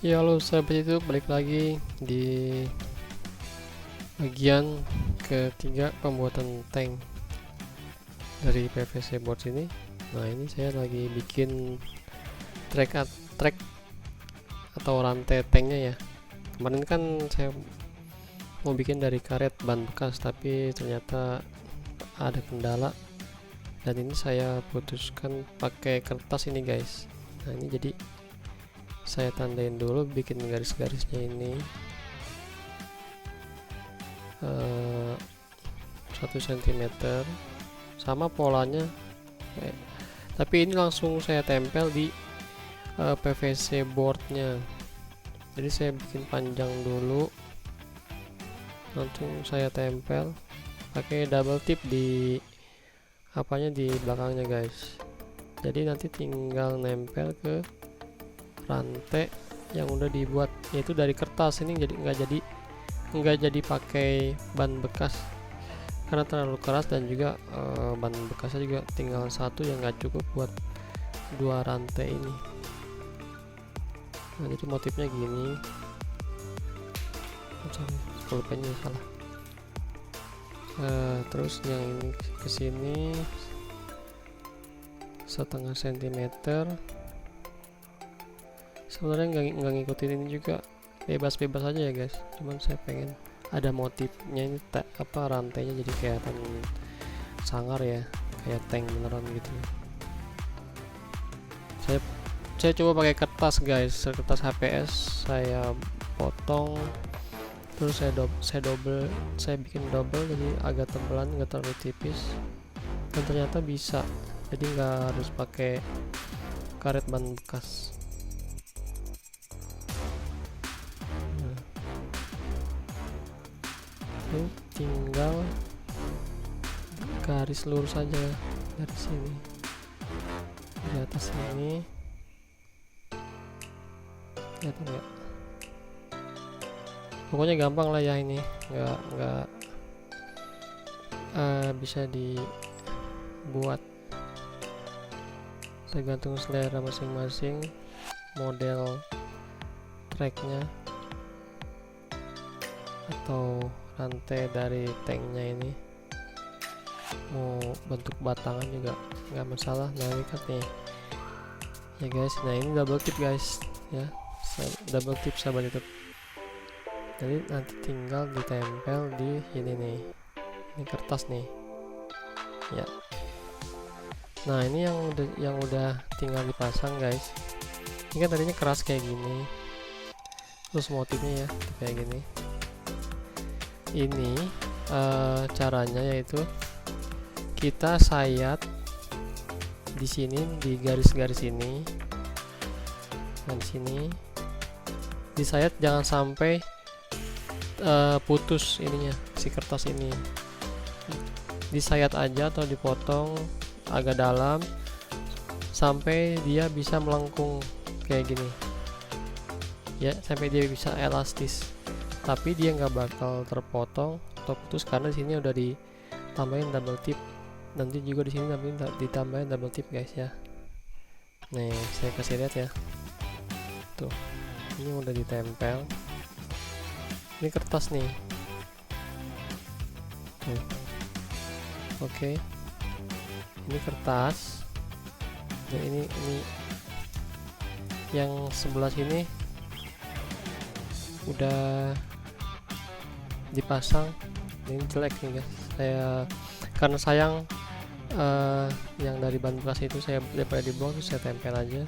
Ya halo sahabat itu, balik lagi di bagian ketiga pembuatan tank dari PVC board ini. Nah ini saya lagi bikin track atau rantai tanknya ya. Kemarin kan saya mau bikin dari karet ban bekas, tapi ternyata ada kendala dan ini saya putuskan pakai kertas ini guys. Nah ini jadi saya tandain dulu, bikin garis-garisnya ini 1 cm sama polanya, tapi ini langsung saya tempel di PVC boardnya. Jadi saya bikin panjang dulu, langsung saya tempel pakai double tip di di belakangnya guys. Jadi nanti tinggal nempel ke rantai yang udah dibuat, yaitu dari kertas. Ini jadi nggak jadi pakai ban bekas karena terlalu keras, dan juga ban bekasnya juga tinggal satu yang nggak cukup buat dua rantai ini. Nah jadi motifnya gini, pulpennya salah. Terus yang ini kesini 1/2 cm. Sebenarnya nggak ngikutin ini juga, bebas-bebas aja ya guys, cuman saya pengen ada motifnya ini, rantainya jadi kelihatan sangar ya, kayak tank beneran gitu. Saya coba pakai kertas guys, kertas HPS, saya potong, terus saya bikin double, jadi agak tebelan, nggak terlalu tipis, dan ternyata bisa, jadi nggak harus pakai karet ban bekas. Ini tinggal garis lurus saja dari sini di atas ini, kelihatan nggak? Pokoknya gampang lah ya, ini nggak bisa dibuat, tergantung selera masing-masing model tracknya atau rantai dari tanknya. Ini mau bentuk batangan juga nggak masalah. Nah ini kan nih ya guys, nah ini double tip guys ya, double tip sahabat YouTube. Jadi nanti tinggal ditempel di sini nih, ini kertas nih ya. Nah ini yang udah tinggal dipasang guys. Ini kan tadinya keras kayak gini, terus motifnya ya kayak gini. Ini caranya yaitu kita sayat di sini, di garis-garis ini, dan di sini disayat, jangan sampai putus ininya, si kertas ini. Disayat aja atau dipotong agak dalam sampai dia bisa melengkung kayak gini ya, sampai dia bisa elastis, tapi dia nggak bakal terpotong atau putus karena di sini udah ditambahin double tip. Nanti juga di sini ditambahin double tip guys ya. Nih saya kasih lihat ya, tuh ini udah ditempel, ini kertas nih tuh. Oke, ini kertas. Nah ini yang sebelah sini udah dipasang. Ini jelek nih guys, karena sayang yang dari ban bekas itu saya daripada dibuang, saya tempel aja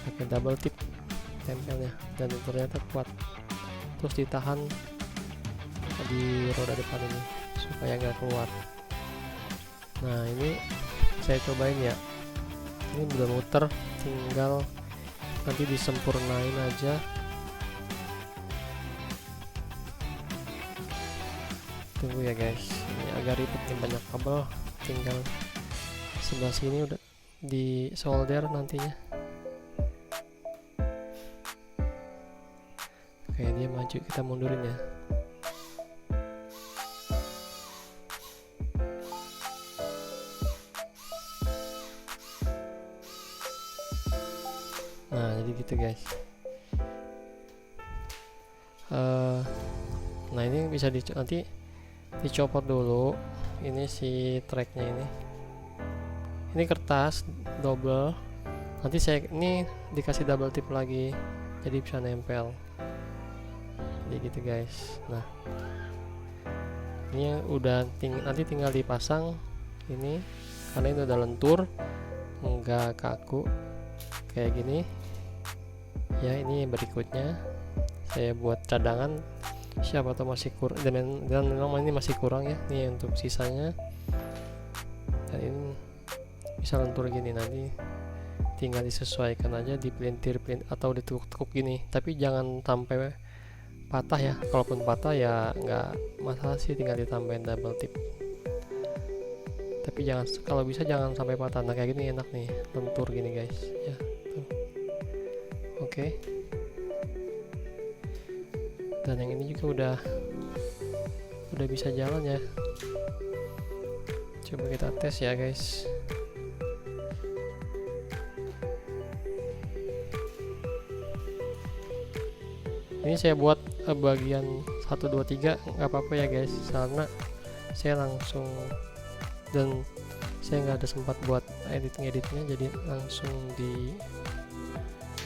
pakai double tip tempelnya, dan ternyata kuat. Terus ditahan di roda depan ini supaya nggak keluar. Nah ini saya cobain ya, ini udah muter, tinggal nanti disempurnain aja. Tunggu ya guys, ini agak ribet nih, banyak kabel, tinggal sebelah sini udah di solder nantinya. Oke dia maju, kita mundurin ya. Nah jadi gitu guys. Nah ini bisa nanti dicopot dulu ini si tracknya ini kertas double, nanti saya ini dikasih double tip lagi jadi bisa nempel jadi gitu guys. Nah ini yang udah nanti tinggal dipasang ini karena ini udah lentur enggak kaku kayak gini ya. Ini berikutnya saya buat cadangan, siapa tahu masih kurang, dan memang ini masih kurang ya. Ini untuk sisanya, dan ini bisa lentur gini, nanti tinggal disesuaikan aja, dipelintir atau ditukuk gini, tapi jangan sampai patah ya. Kalaupun patah ya nggak masalah sih, tinggal ditambahin double tip, tapi jangan, kalau bisa jangan sampai patah. Nah kayak gini enak nih, lentur gini guys ya tuh. Oke. Dan yang ini juga udah bisa jalan ya. Coba kita tes ya guys. Ini saya buat bagian 1 2 3 nggak apa-apa ya guys, karena saya langsung, dan saya nggak ada sempat buat editnya, jadi langsung di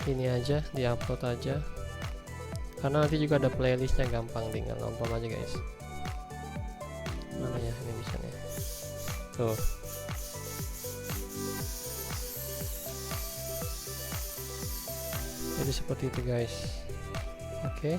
ini aja, di upload aja, karena nanti juga ada playlistnya, gampang tinggal nonton aja guys. Mana ya, ini bisa nih tuh. Jadi seperti itu guys. Oke.